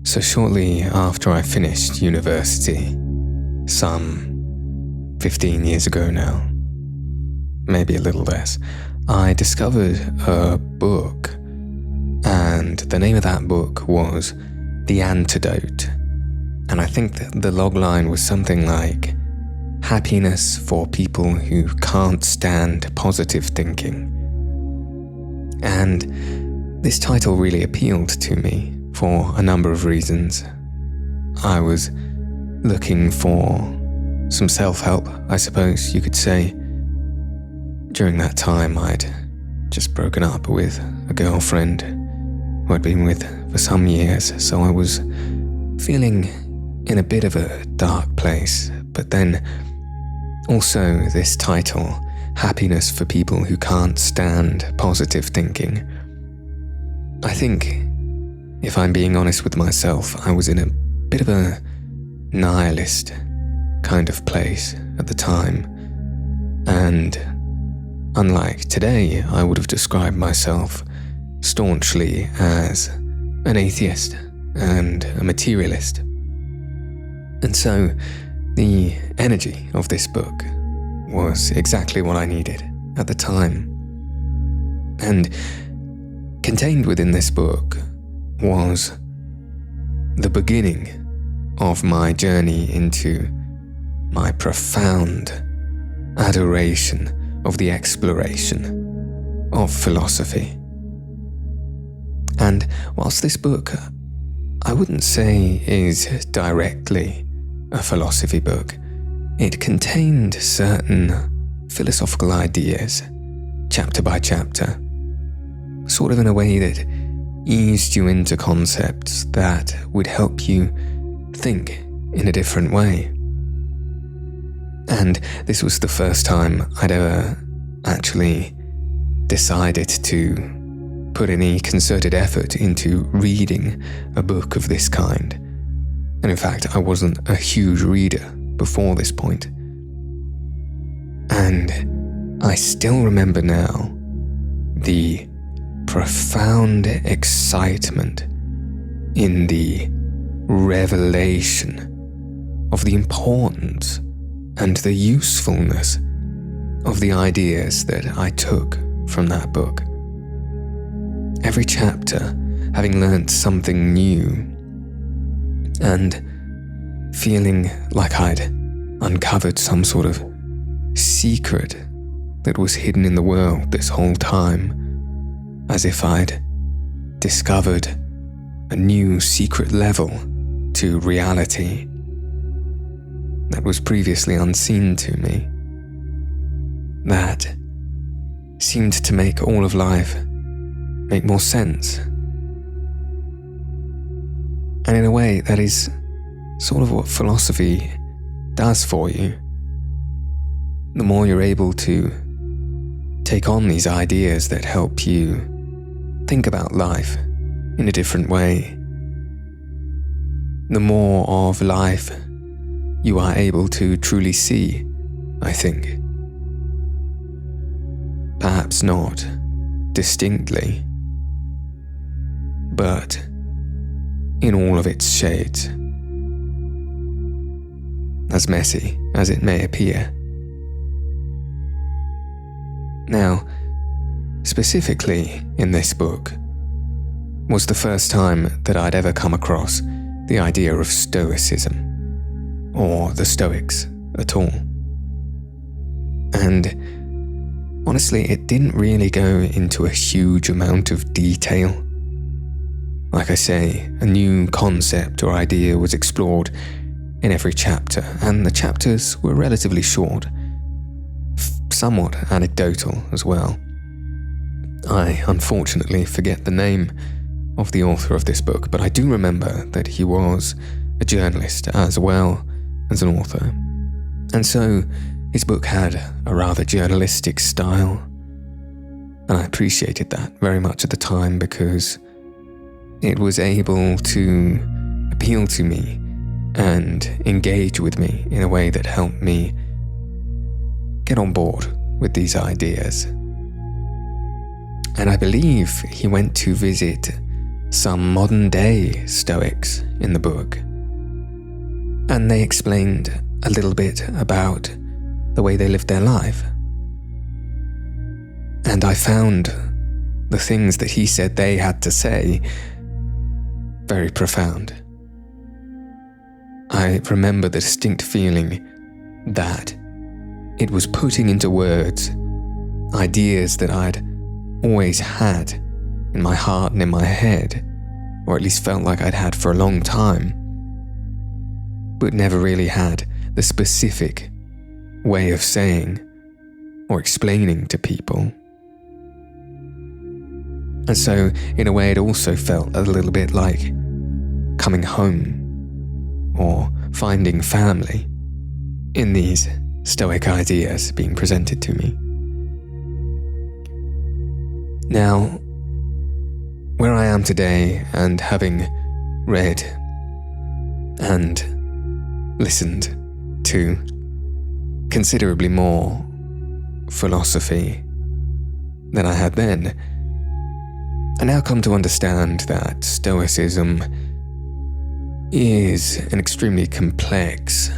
So shortly after I finished university, some 15 years ago now, maybe a little less, I discovered a book, and the name of that book was The Antidote, and I think that the logline was something like, Happiness for People Who Can't Stand Positive Thinking. And this title really appealed to me for a number of reasons. I was looking for some self-help, I suppose you could say. During that time, I'd just broken up with a girlfriend who I'd been with for some years, so I was feeling in a bit of a dark place. But then also this title, Happiness for People Who Can't Stand Positive Thinking. I think, if I'm being honest with myself, I was in a bit of a nihilist kind of place at the time, and unlike today, I would have described myself staunchly as an atheist and a materialist. And so the energy of this book was exactly what I needed at the time. And contained within this book was the beginning of my journey into my profound adoration of the exploration of philosophy. And whilst this book, I wouldn't say is directly a philosophy book, it contained certain philosophical ideas, chapter by chapter, sort of in a way that eased you into concepts that would help you think in a different way. And this was the first time I'd ever actually decided to put any concerted effort into reading a book of this kind. And in fact, I wasn't a huge reader before this point. And I still remember now the profound excitement in the revelation of the importance and the usefulness of the ideas that I took from that book. Every chapter having learnt something new and feeling like I'd uncovered some sort of secret that was hidden in the world this whole time, as if I'd discovered a new secret level to reality that was previously unseen to me, that seemed to make all of life make more sense. And in a way, that is sort of what philosophy does for you. The more you're able to take on these ideas that help you think about life in a different way, the more of life you are able to truly see, I think. Perhaps not distinctly, but in all of its shades, as messy as it may appear. Now, specifically in this book, was the first time that I'd ever come across the idea of Stoicism, or the Stoics at all. And honestly, it didn't really go into a huge amount of detail. Like I say, a new concept or idea was explored in every chapter, and the chapters were relatively short, somewhat anecdotal as well. I unfortunately forget the name of the author of this book, but I do remember that he was a journalist as well as an author. And so his book had a rather journalistic style, and I appreciated that very much at the time because it was able to appeal to me and engage with me in a way that helped me get on board with these ideas. And I believe he went to visit some modern-day Stoics in the book, and they explained a little bit about the way they lived their life. And I found the things that he said they had to say very profound. I remember the distinct feeling that it was putting into words ideas that I'd always had in my heart and in my head, or at least felt like I'd had for a long time, but never really had the specific way of saying or explaining to people. And so, in a way, it also felt a little bit like coming home or finding family in these Stoic ideas being presented to me. Now, where I am today, and having read and listened to considerably more philosophy than I had then, I now come to understand that Stoicism is an extremely complex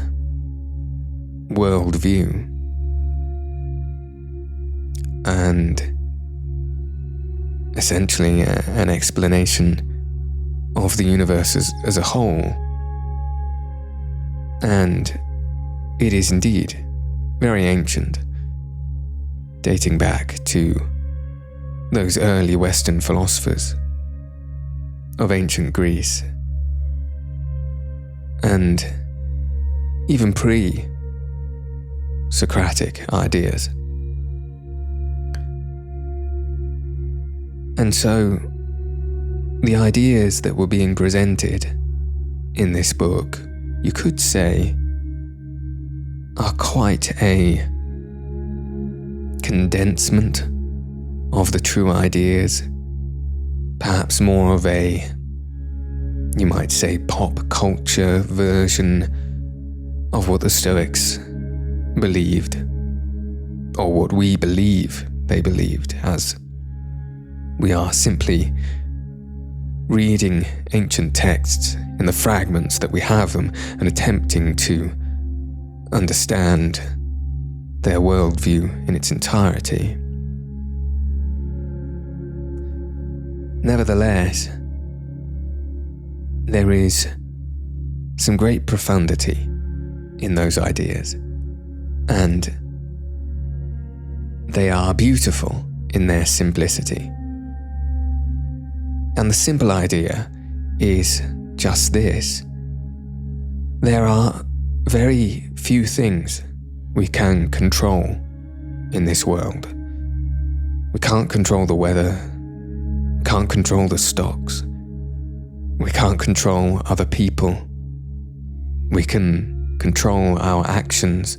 worldview, and essentially an explanation of the universe as a whole. And it is indeed very ancient, dating back to those early Western philosophers of ancient Greece, and even pre-Socratic ideas. And so, the ideas that were being presented in this book, you could say, are quite a condensement of the true ideas, perhaps more of a, you might say, pop culture version of what the Stoics believed, or what we believe they believed, as we are simply reading ancient texts in the fragments that we have them and attempting to understand their worldview in its entirety. Nevertheless, there is some great profundity in those ideas, and they are beautiful in their simplicity. And the simple idea is just this: there are very few things we can control in this world. We can't control the weather, we can't control the stocks, we can't control other people. We can control our actions,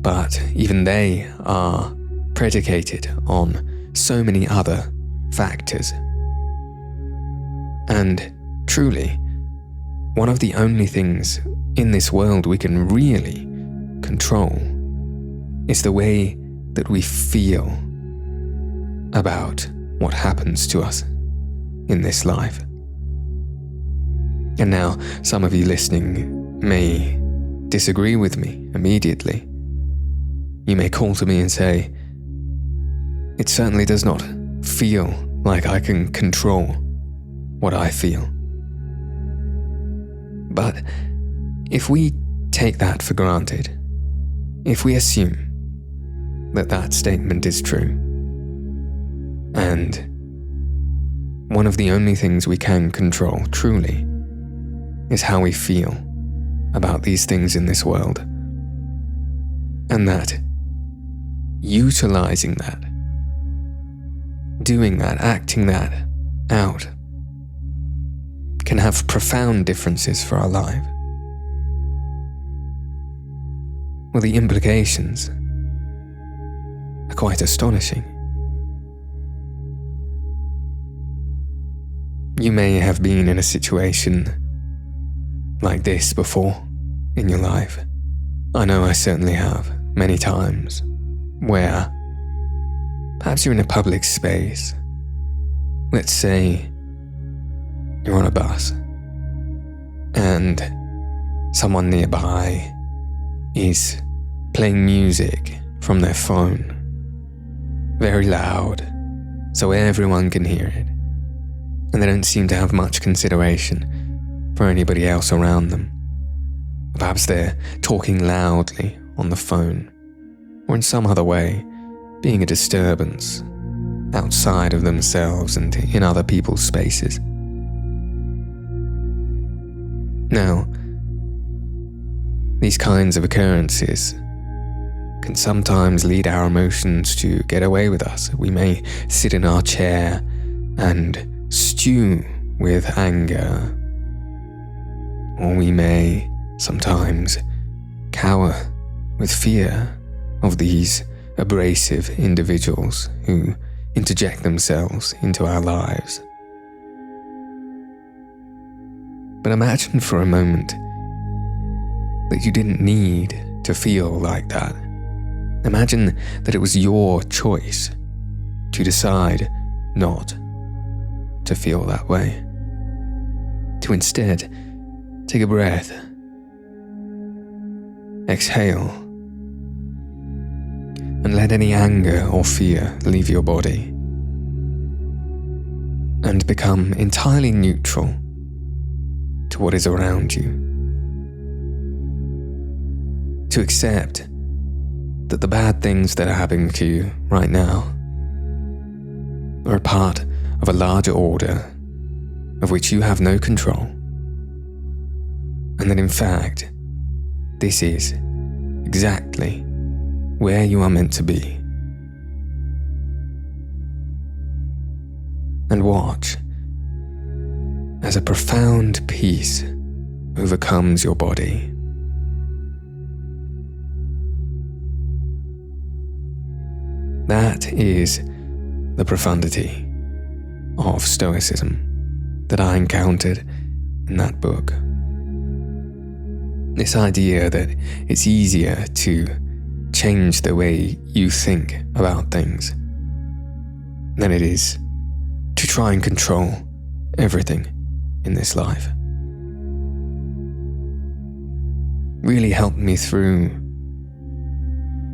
but even they are predicated on so many other factors. And truly, one of the only things in this world we can really control is the way that we feel about what happens to us in this life. And now, some of you listening may disagree with me immediately. You may call to me and say, "It certainly does not feel like I can control what I feel." But if we take that for granted, if we assume that that statement is true, and one of the only things we can control truly is how we feel about these things in this world, and that utilizing that, doing that, acting that out, can have profound differences for our life. Well, the implications are quite astonishing. You may have been in a situation like this before in your life. I know I certainly have, many times, where perhaps you're in a public space. Let's say you're on a bus, and someone nearby is playing music from their phone, very loud, so everyone can hear it, and they don't seem to have much consideration for anybody else around them. Perhaps they're talking loudly on the phone, or in some other way, being a disturbance outside of themselves and in other people's spaces. Now, these kinds of occurrences can sometimes lead our emotions to get away with us. We may sit in our chair and stew with anger, or we may sometimes cower with fear of these abrasive individuals who interject themselves into our lives. But imagine for a moment that you didn't need to feel like that. Imagine that it was your choice to decide not to feel that way. To instead take a breath, exhale, and let any anger or fear leave your body, and become entirely neutral to what is around you. To accept that the bad things that are happening to you right now are a part of a larger order of which you have no control, and that in fact, this is exactly where you are meant to be. And watch as a profound peace overcomes your body. That is the profundity of Stoicism that I encountered in that book. This idea that it's easier to change the way you think about things than it is to try and control everything in this life really helped me through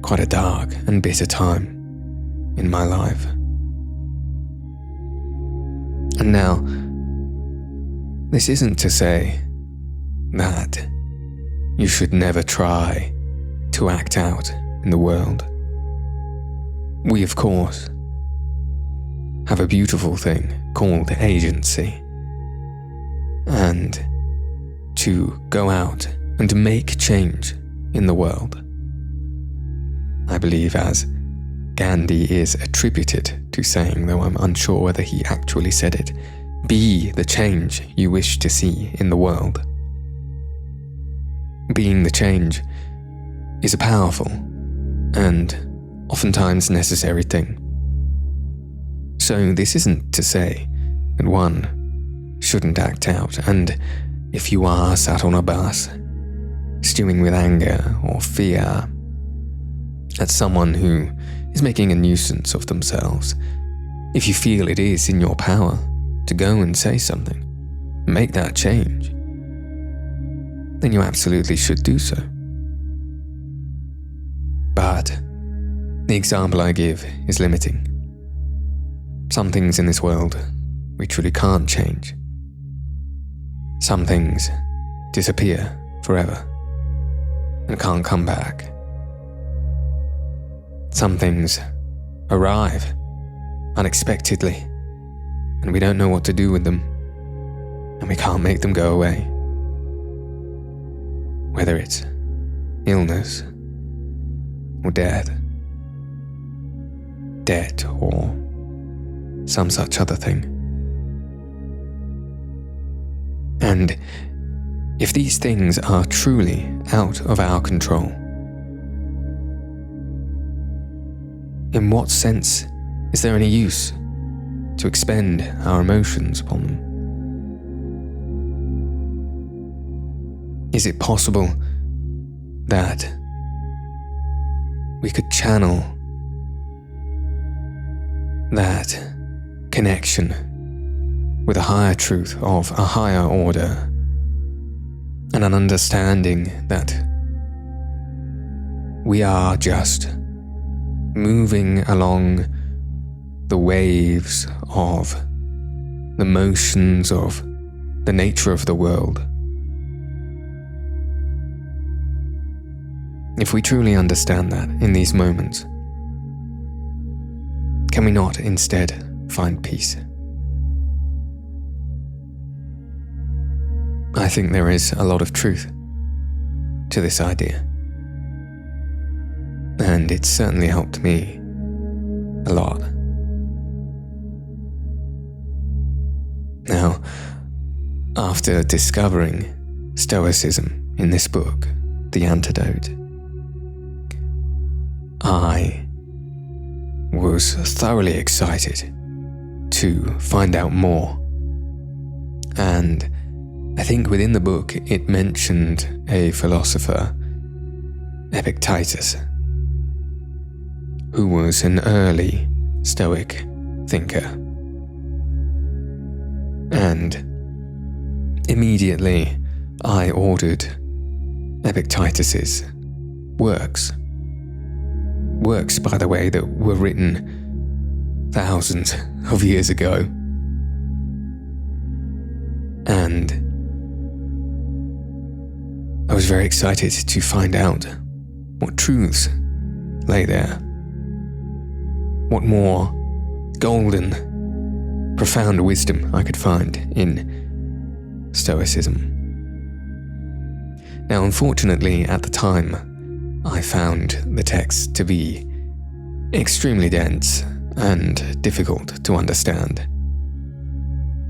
quite a dark and bitter time in my life. And now, this isn't to say that you should never try to act out in the world. We, of course, have a beautiful thing called agency, and to go out and make change in the world. I believe, as Gandhi is attributed to saying, though I'm unsure whether he actually said it, be the change you wish to see in the world. Being the change is a powerful and oftentimes necessary thing. So this isn't to say that one shouldn't act out, and if you are sat on a bus, stewing with anger or fear at someone who is making a nuisance of themselves, if you feel it is in your power to go and say something, make that change, then you absolutely should do so. But the example I give is limiting. Some things in this world we truly can't change. Some things disappear forever and can't come back. Some things arrive unexpectedly, and we don't know what to do with them, and we can't make them go away. Whether it's illness or death, debt or some such other thing. And if these things are truly out of our control, in what sense is there any use to expend our emotions upon them? Is it possible that we could channel that connection with a higher truth of a higher order, and an understanding that we are just moving along the waves of the motions of the nature of the world. If we truly understand that in these moments, can we not instead find peace? I think there is a lot of truth to this idea, and it's certainly helped me a lot. Now, after discovering Stoicism in this book, The Antidote, I was thoroughly excited to find out more. And I think within the book it mentioned a philosopher, Epictetus, who was an early Stoic thinker. And immediately I ordered Epictetus's works, by the way, that were written thousands of years ago. And I was very excited to find out what truths lay there, what more golden, profound wisdom I could find in Stoicism. Now, unfortunately, at the time, I found the text to be extremely dense and difficult to understand.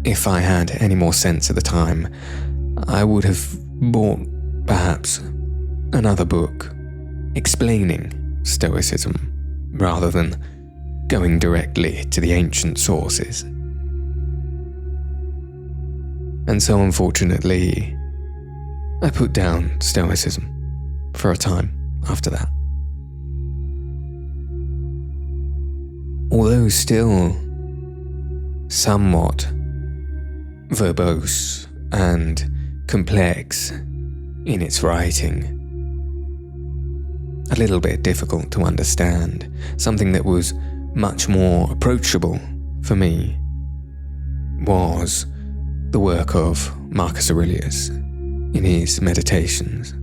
If I had any more sense at the time, I would have bought, perhaps, another book explaining Stoicism rather than going directly to the ancient sources. And so, unfortunately, I put down Stoicism for a time after that. Although still somewhat verbose and complex in its writing, a little bit difficult to understand, something that was much more approachable for me was the work of Marcus Aurelius in his Meditations.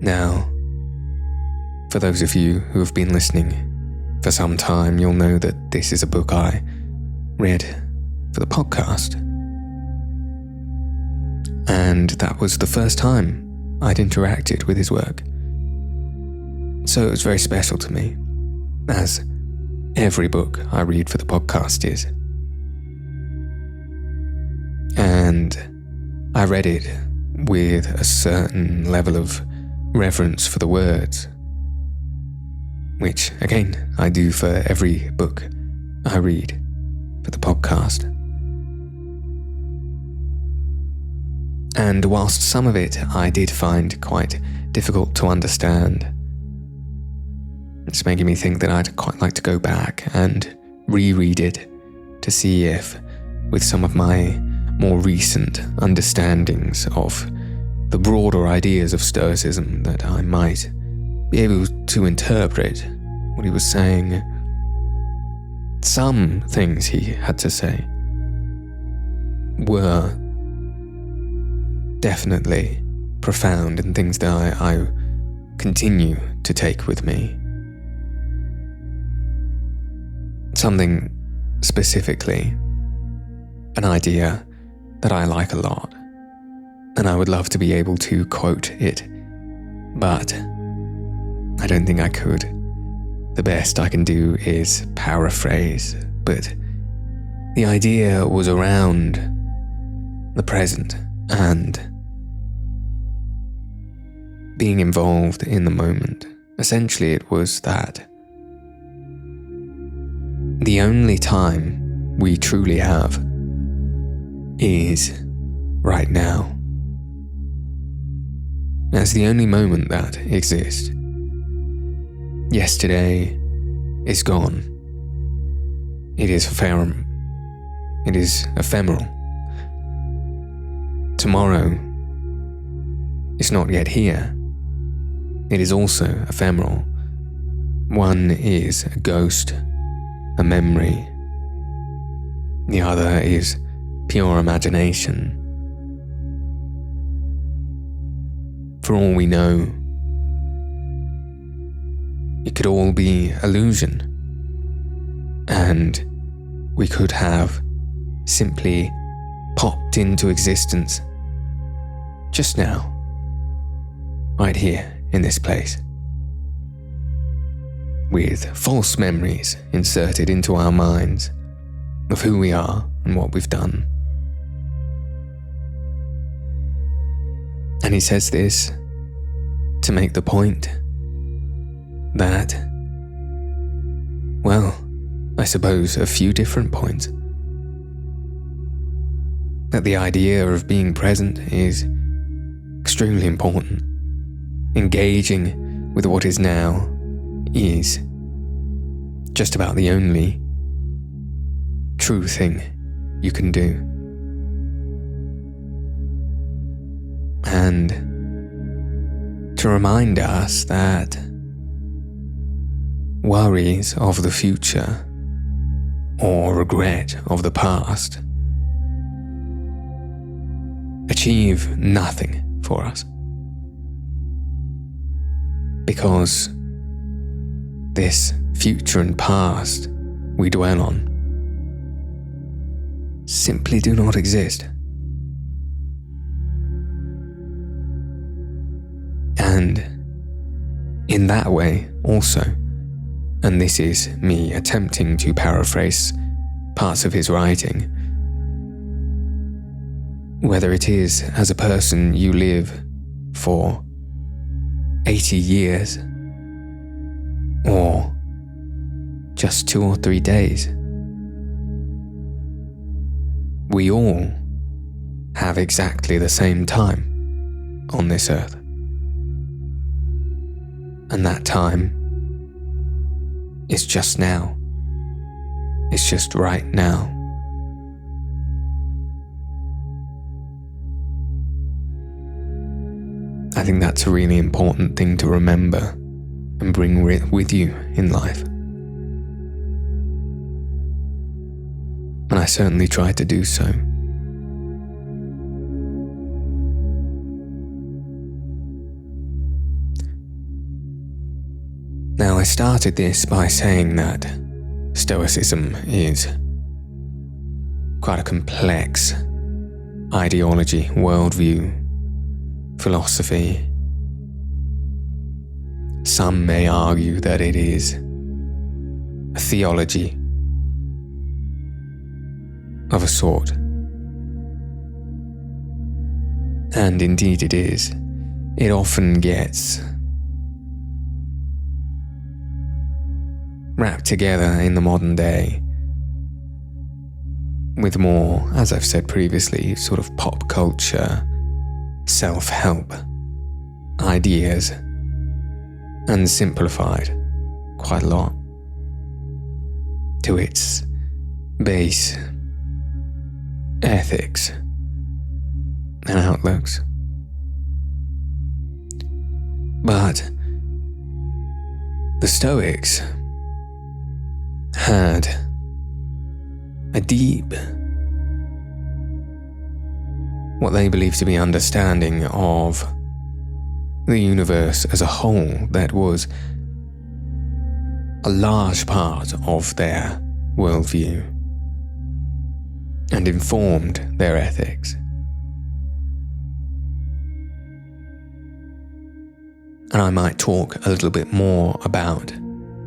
Now, for those of you who have been listening for some time, you'll know that this is a book I read for the podcast. And that was the first time I'd interacted with his work. So it was very special to me, as every book I read for the podcast is. And I read it with a certain level of reverence for the words, which, again, I do for every book I read for the podcast. And whilst some of it I did find quite difficult to understand, it's making me think that I'd quite like to go back and reread it to see if, with some of my more recent understandings of the broader ideas of Stoicism, that I might be able to interpret what he was saying. Some things he had to say were definitely profound and things that I continue to take with me. Something specifically, an idea that I like a lot, and I would love to be able to quote it, but I don't think I could. The best I can do is paraphrase, but the idea was around the present and being involved in the moment. Essentially, it was that the only time we truly have is right now, as the only moment that exists. Yesterday is gone. It is it is ephemeral. Tomorrow is not yet here. It is also ephemeral. One is a ghost, a memory. The other is pure imagination. For all we know, it could all be illusion, and we could have simply popped into existence just now, right here in this place, with false memories inserted into our minds of who we are and what we've done. And he says this to make the point that, well, I suppose a few different points. That the idea of being present is extremely important. Engaging with what is now is just about the only true thing you can do. And to remind us that worries of the future or regret of the past achieve nothing for us, because this future and past we dwell on simply do not exist. And in that way also, and this is me attempting to paraphrase parts of his writing, whether it is as a person you live for 80 years or just 2 or 3 days, we all have exactly the same time on this earth. And that time is just now. It's just right now. I think that's a really important thing to remember and bring with you in life. And I certainly try to do so. Now, I started this by saying that Stoicism is quite a complex ideology, worldview, philosophy. Some may argue that it is a theology of a sort. And indeed it is. It often gets wrapped together in the modern day with more, as I've said previously, sort of pop culture, self-help ideas, and simplified quite a lot to its base ethics and outlooks. But the Stoics had a deep, what they believed to be understanding of the universe as a whole that was a large part of their worldview and informed their ethics. And I might talk a little bit more about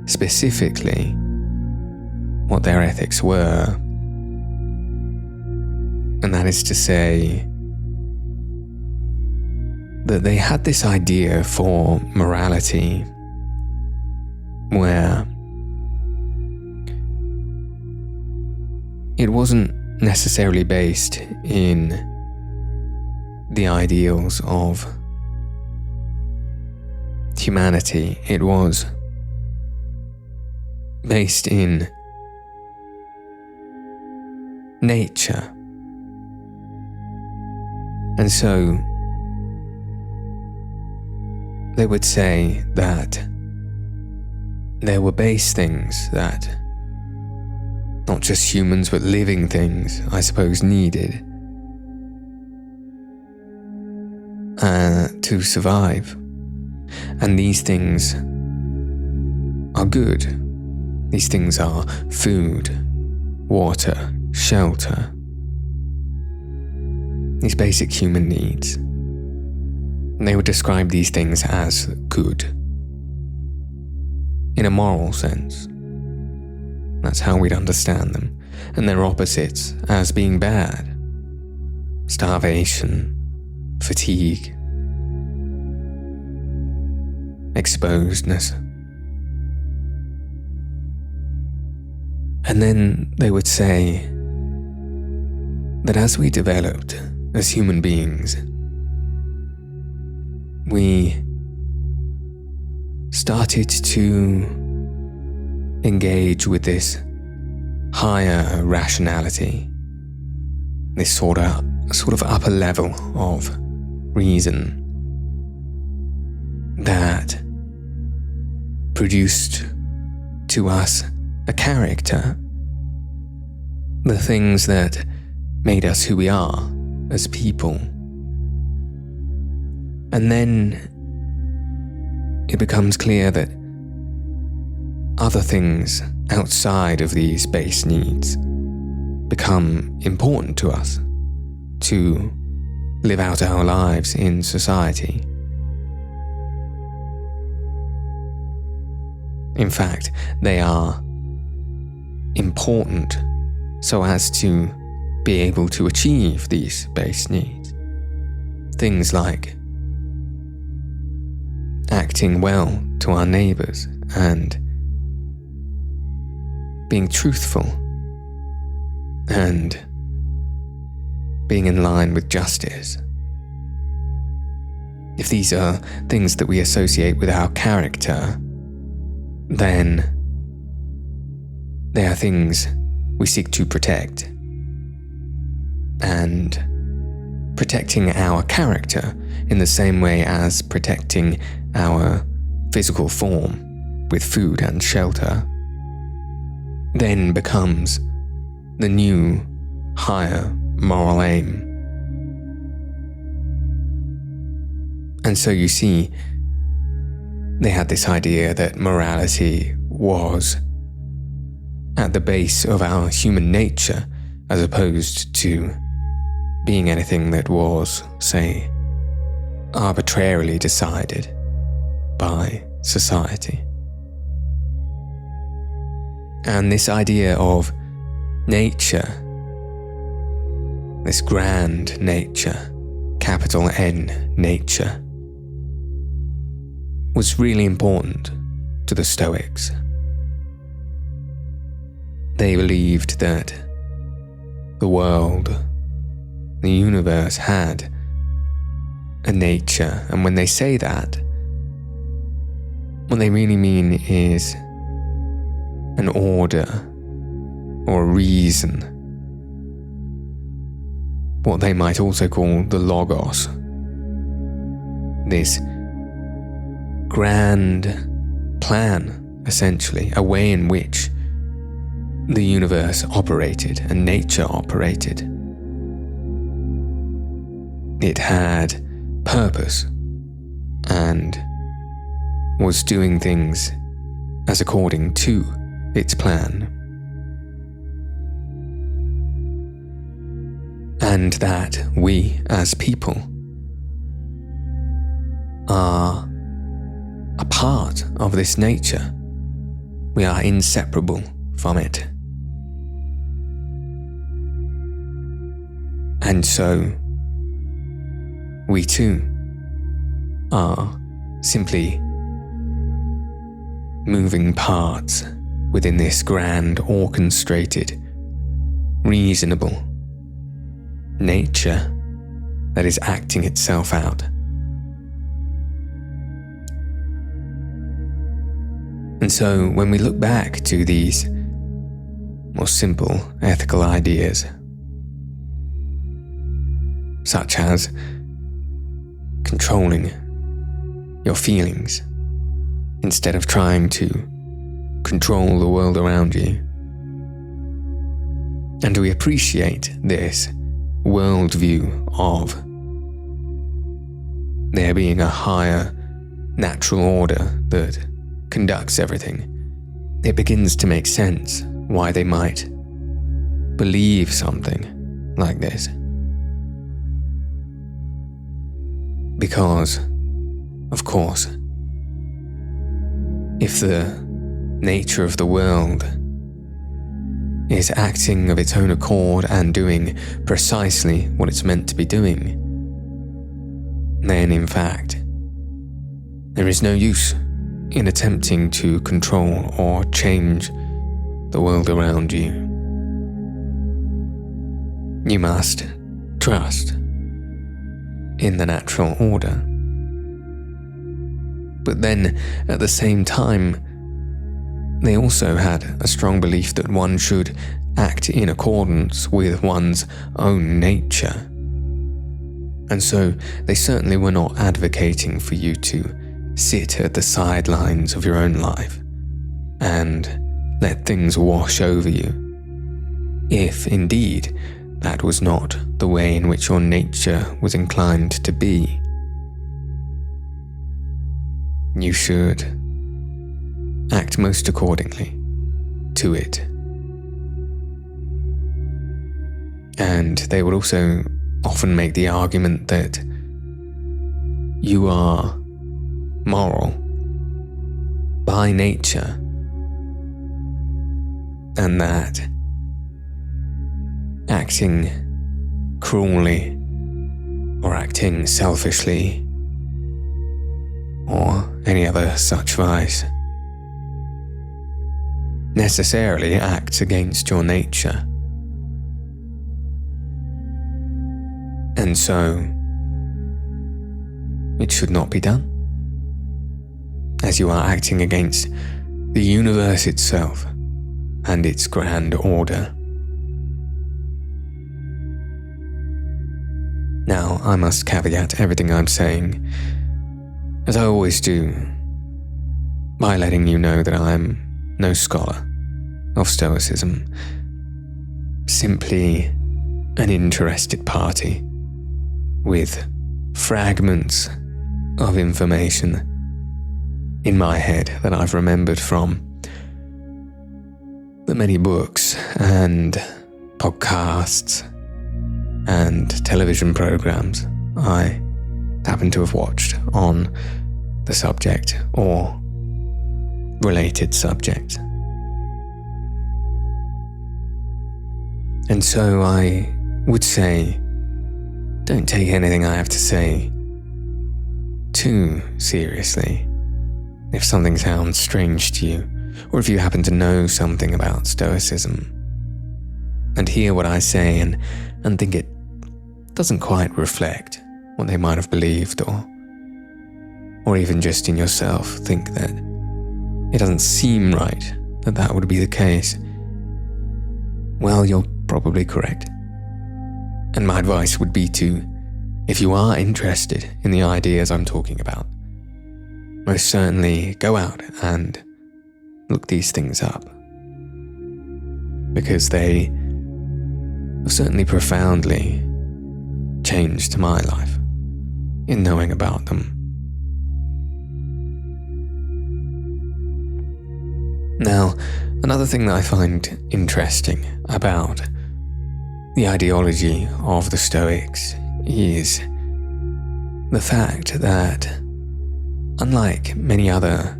specifically what their ethics were, and that is to say that they had this idea for morality where it wasn't necessarily based in the ideals of humanity. It was based in nature. And so they would say that there were base things that not just humans but living things, I suppose, needed to survive. And these things are good. These things are food, water, shelter. These basic human needs. And they would describe these things as good. In a moral sense. That's how we'd understand them. And their opposites as being bad. Starvation, fatigue, exposedness. And then they would say that as we developed as human beings, we started to engage with this higher rationality, this sort of upper level of reason that produced to us a character, the things that made us who we are as people. And then it becomes clear that other things outside of these base needs become important to us to live out our lives in society. In fact, they are important so as to be able to achieve these base needs. Things like acting well to our neighbours and being truthful and being in line with justice. If these are things that we associate with our character, then they are things we seek to protect. And protecting our character in the same way as protecting our physical form with food and shelter then becomes the new, higher moral aim. And so you see, they had this idea that morality was at the base of our human nature, as opposed to being anything that was, say, arbitrarily decided by society. And this idea of nature, this grand nature, capital N nature, was really important to the Stoics. They believed that the world, the universe had a nature, and when they say that, what they really mean is an order or a reason, what they might also call the logos, this grand plan, essentially, a way in which the universe operated and nature operated. It had purpose and was doing things as according to its plan. And that we, as people, are a part of this nature. We are inseparable from it. And so, we too are simply moving parts within this grand, orchestrated, reasonable nature that is acting itself out. And so when we look back to these more simple ethical ideas such as controlling your feelings instead of trying to control the world around you. And we appreciate this worldview of there being a higher natural order that conducts everything. It begins to make sense why they might believe something like this. Because, of course, if the nature of the world is acting of its own accord and doing precisely what it's meant to be doing, then in fact, there is no use in attempting to control or change the world around you. You must trust in the natural order. But then, at the same time, they also had a strong belief that one should act in accordance with one's own nature. And so they certainly were not advocating for you to sit at the sidelines of your own life and let things wash over you, if indeed that was not the way in which your nature was inclined to be. You should act most accordingly to it. And they would also often make the argument that you are moral by nature, and that acting cruelly or acting selfishly or any other such vice necessarily acts against your nature. And so it should not be done, as you are acting against the universe itself and its grand order. Now, I must caveat everything I'm saying, as I always do, by letting you know that I am no scholar of Stoicism, simply an interested party with fragments of information in my head that I've remembered from the many books and podcasts and television programs I happen to have watched on the subject or related subjects. And so I would say, don't take anything I have to say too seriously. If something sounds strange to you, or if you happen to know something about Stoicism, and hear what I say and think it doesn't quite reflect what they might have believed, or even just in yourself think that it doesn't seem right that would be the case, well, you're probably correct. And my advice would be to, if you are interested in the ideas I'm talking about, most certainly go out and look these things up, because they have certainly profoundly changed my life in knowing about them. Now, another thing that I find interesting about the ideology of the Stoics is the fact that, unlike many other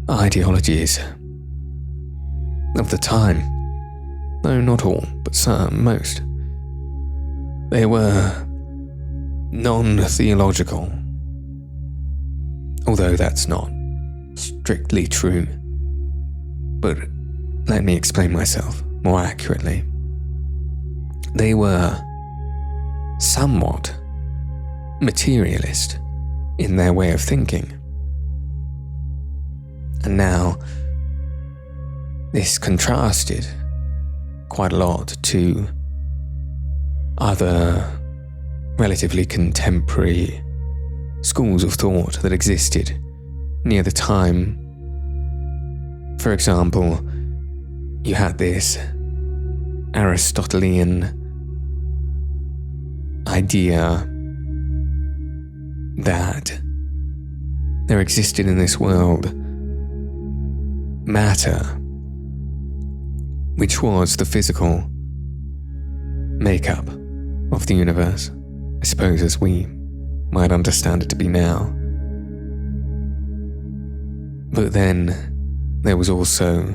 ideologies of the time, though not all, but some, most, they were non-theological, although that's not strictly true. But let me explain myself more accurately. They were somewhat materialist in their way of thinking. And now, this contrasted quite a lot to other relatively contemporary schools of thought that existed near the time. For example, you had this Aristotelian idea that there existed in this world matter, which was the physical makeup of the universe, I suppose, as we might understand it to be now. But then there was also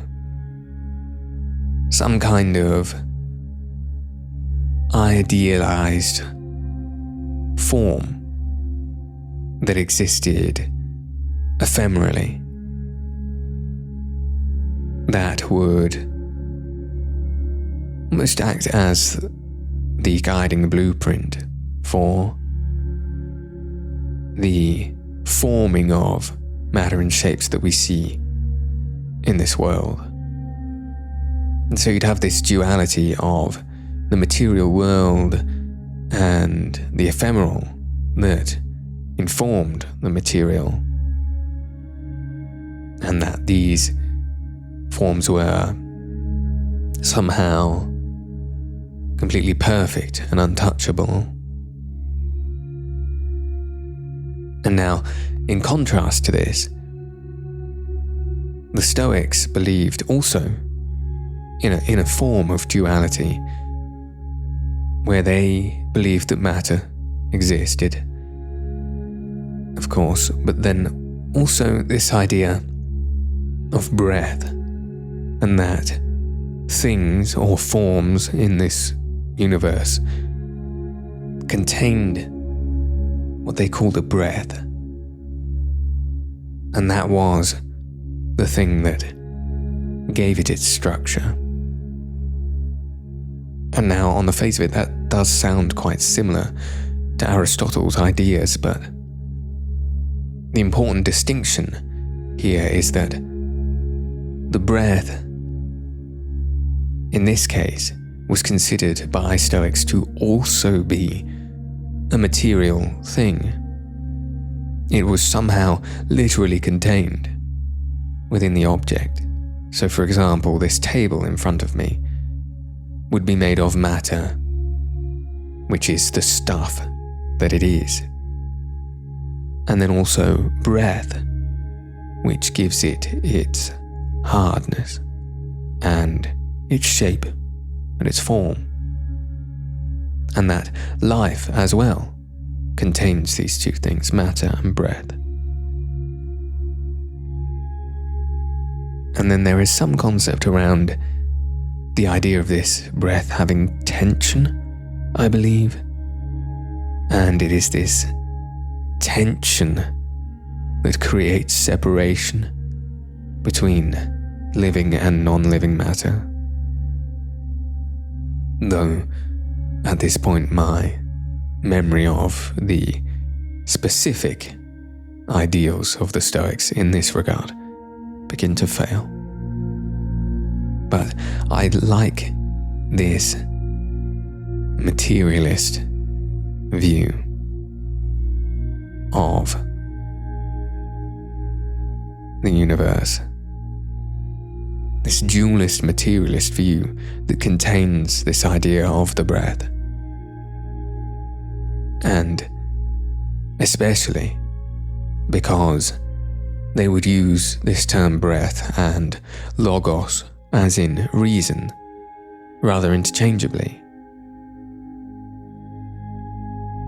some kind of idealized form that existed ephemerally, that would almost act as the guiding blueprint for the forming of matter and shapes that we see in this world. And so you'd have this duality of the material world and the ephemeral that informed the material, and that these forms were somehow completely perfect and untouchable. And now, in contrast to this, the Stoics believed also in a form of duality, where they believed that matter existed, of course, but then also this idea of breath, and that things or forms in this universe contained what they called a breath, and that was the thing that gave it its structure. And now, on the face of it, that does sound quite similar to Aristotle's ideas, but the important distinction here is that the breath, in this case, was considered by Stoics to also be a material thing. It was somehow literally contained within the object. So, for example, this table in front of me would be made of matter, which is the stuff that it is. And then also breath, which gives it its hardness and its shape and its form. And that life as well contains these two things, matter and breath. And then there is some concept around the idea of this breath having tension, I believe. And it is this tension that creates separation between living and non-living matter. Though, at this point, my memory of the specific ideals of the Stoics in this regard begin to fail. But I like this materialist view of the universe, this dualist materialist view that contains this idea of the breath. And especially because they would use this term breath and logos, as in reason, rather interchangeably,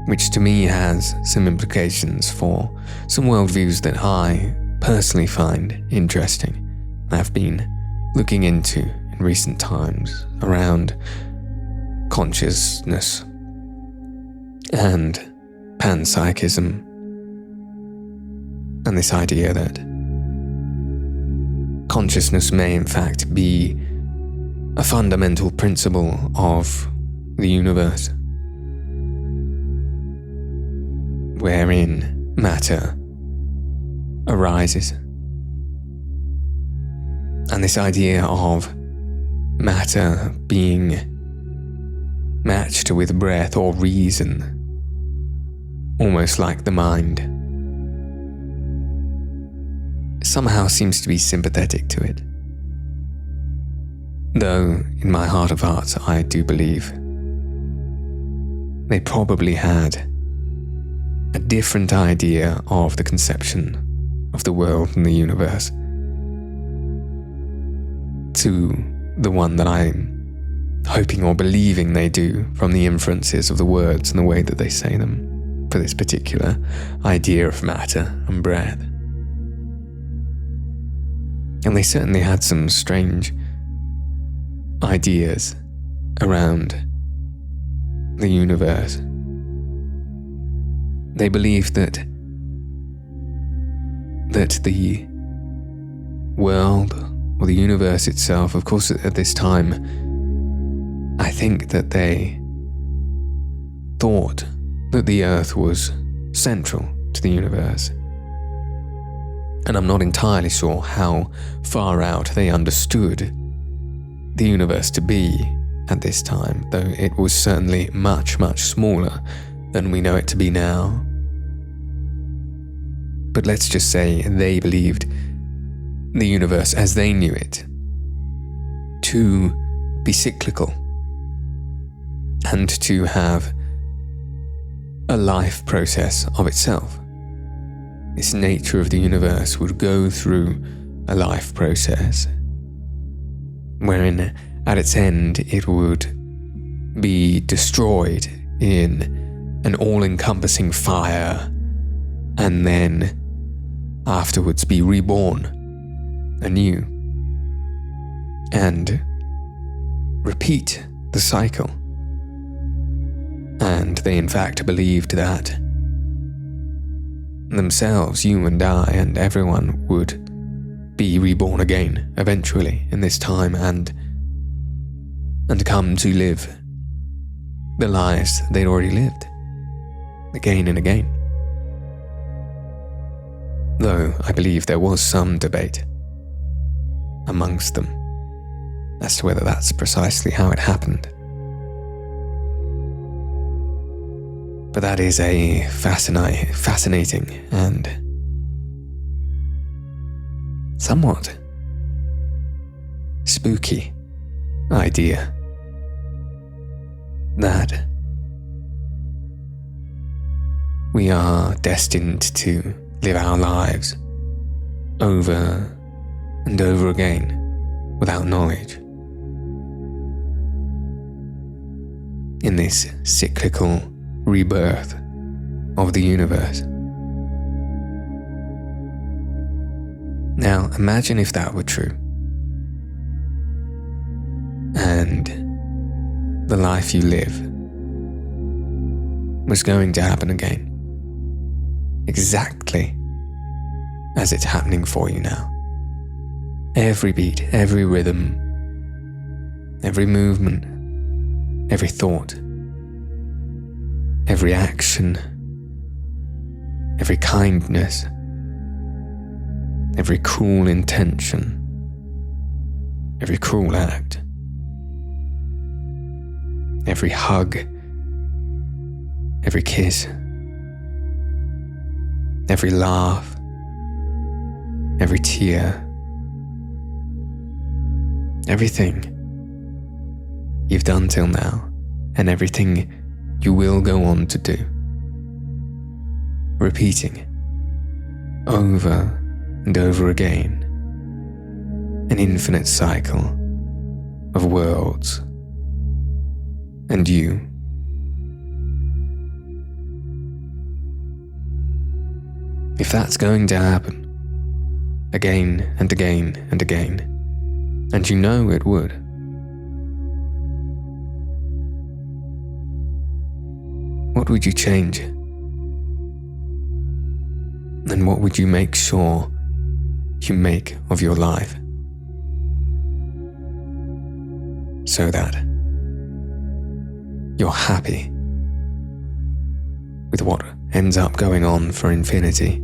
which to me has some implications for some worldviews that I personally find interesting and have been looking into in recent times around consciousness and panpsychism, and this idea that consciousness may in fact be a fundamental principle of the universe, wherein matter arises. And this idea of matter being matched with breath or reason almost like the mind, somehow seems to be sympathetic to it. Though, in my heart of hearts, I do believe they probably had a different idea of the conception of the world and the universe to the one that I'm hoping or believing they do from the inferences of the words and the way that they say them for this particular idea of matter and breath. And they certainly had some strange ideas around the universe. They believed that the world or the universe itself, of course at this time, I think that they thought that the Earth was central to the universe. And I'm not entirely sure how far out they understood the universe to be at this time, though it was certainly much, much smaller than we know it to be now. But let's just say they believed the universe as they knew it to be cyclical and to have a life process of itself. This nature of the universe would go through a life process wherein at its end it would be destroyed in an all-encompassing fire and then afterwards be reborn anew and repeat the cycle. And they in fact believed that themselves, you and I and everyone, would be reborn again eventually in this time and come to live the lives they'd already lived again and again. Though I believe there was some debate amongst them as to whether that's precisely how it happened. But that is a fascinating and somewhat spooky idea that we are destined to live our lives over and over again without knowledge in this cyclical rebirth of the universe. Now, imagine if that were true, and the life you live was going to happen again, exactly as it's happening for you now. Every beat, every rhythm, every movement, every thought, every action, every kindness, every cruel intention, every cruel act, every hug, every kiss, every laugh, every tear, everything you've done till now, and everything you will go on to do, repeating over and over again an infinite cycle of worlds and you. If that's going to happen again and again and again, and you know it would, what would you change? And what would you make sure you make of your life so that you're happy with what ends up going on for infinity?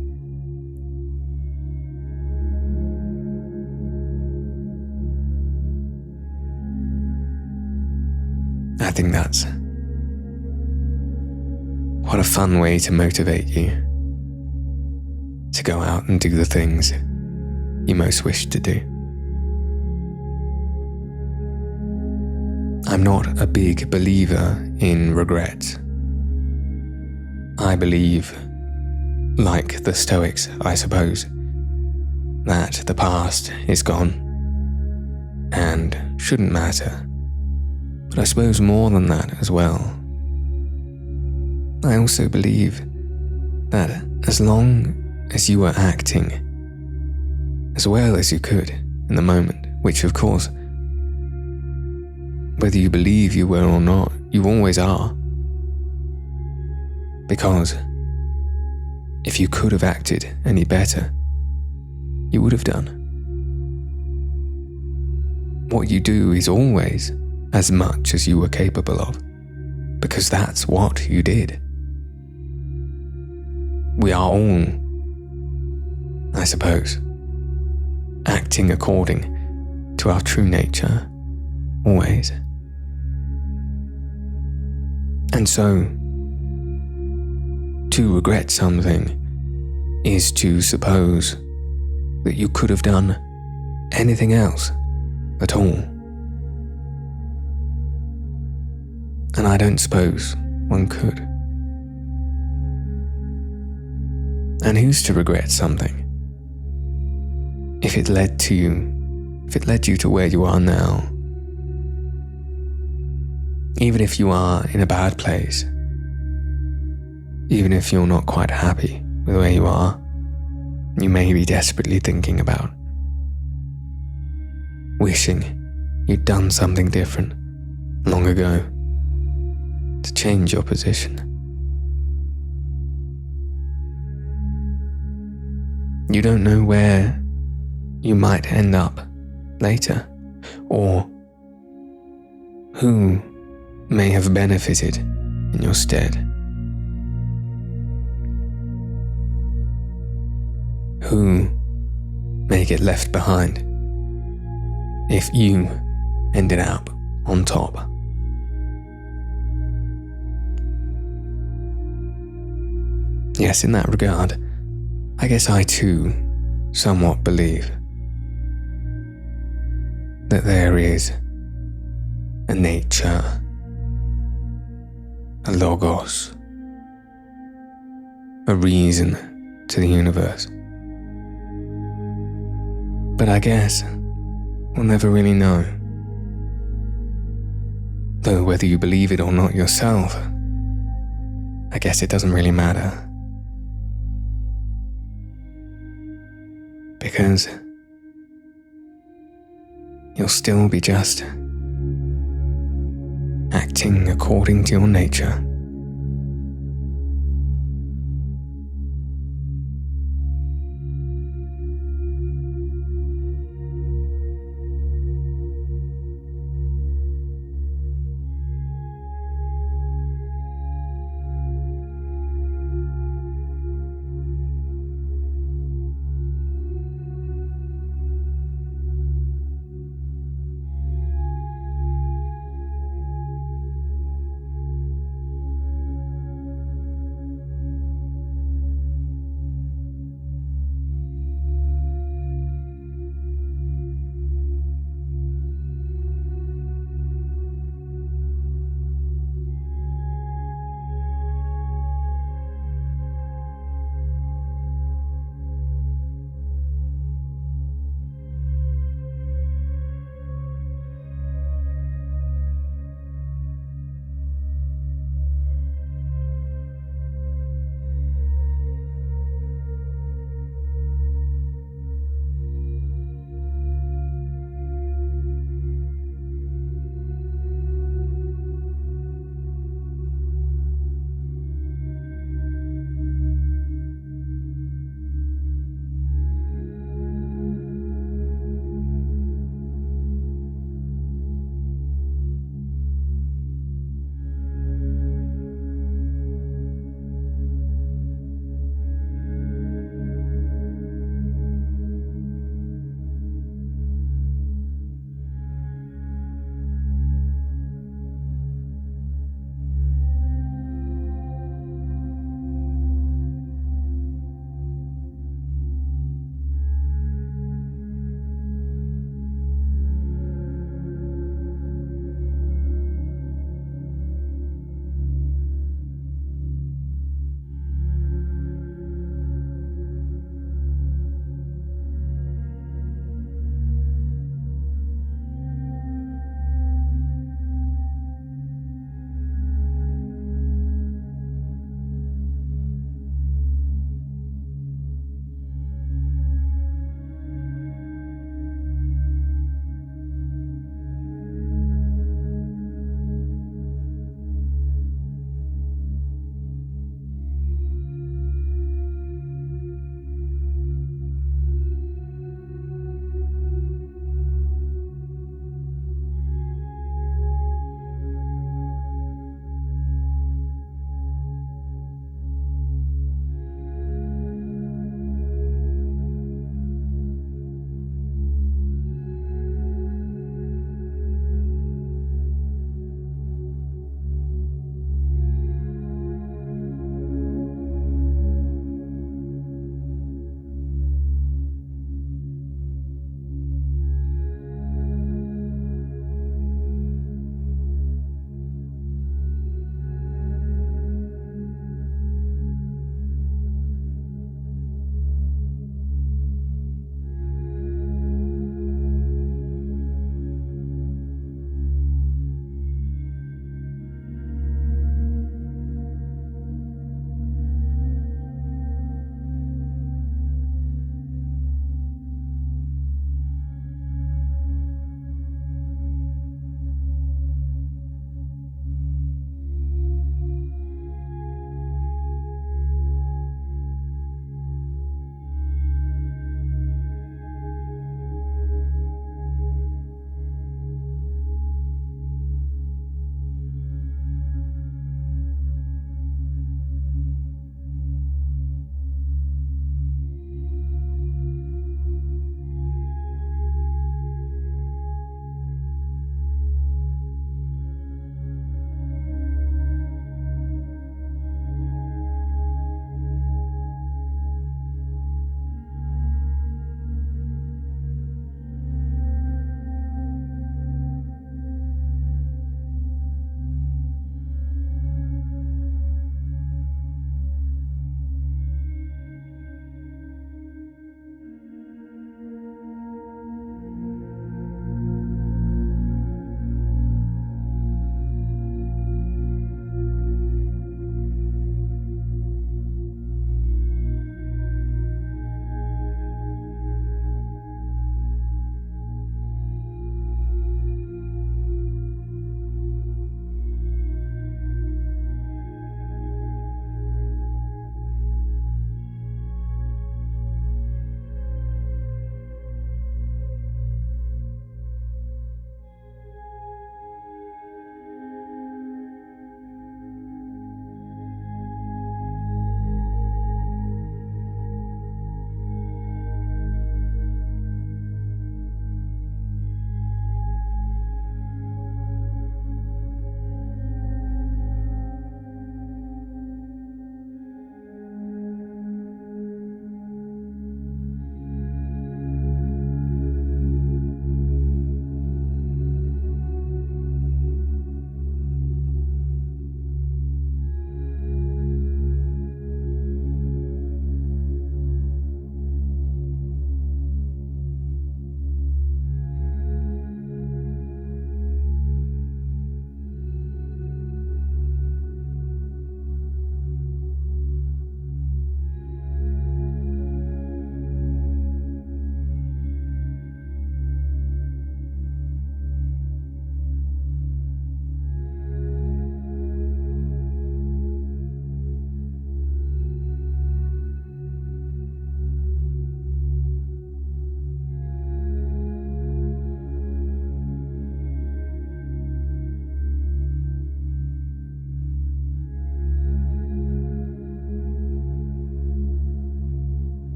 I think that's What a fun way to motivate you to go out and do the things you most wish to do. I'm not a big believer in regrets. I believe, like the Stoics, I suppose, that the past is gone and shouldn't matter. But I suppose more than that as well. I also believe that as long as you were acting as well as you could in the moment, which of course, whether you believe you were or not, you always are. Because if you could have acted any better, you would have done. What you do is always as much as you were capable of, because that's what you did. We are all, I suppose, acting according to our true nature, always. And so, to regret something is to suppose that you could have done anything else at all. And I don't suppose one could. And who's to regret something? If it led you to where you are now, even if you are in a bad place, even if you're not quite happy with where you are, you may be desperately thinking about wishing you'd done something different long ago to change your position. You don't know where you might end up later, or who may have benefited in your stead. Who may get left behind if you ended up on top. Yes, in that regard, I guess I too somewhat believe that there is a nature, a logos, a reason to the universe. But I guess we'll never really know. Though whether you believe it or not yourself, I guess it doesn't really matter. Because you'll still be just acting according to your nature.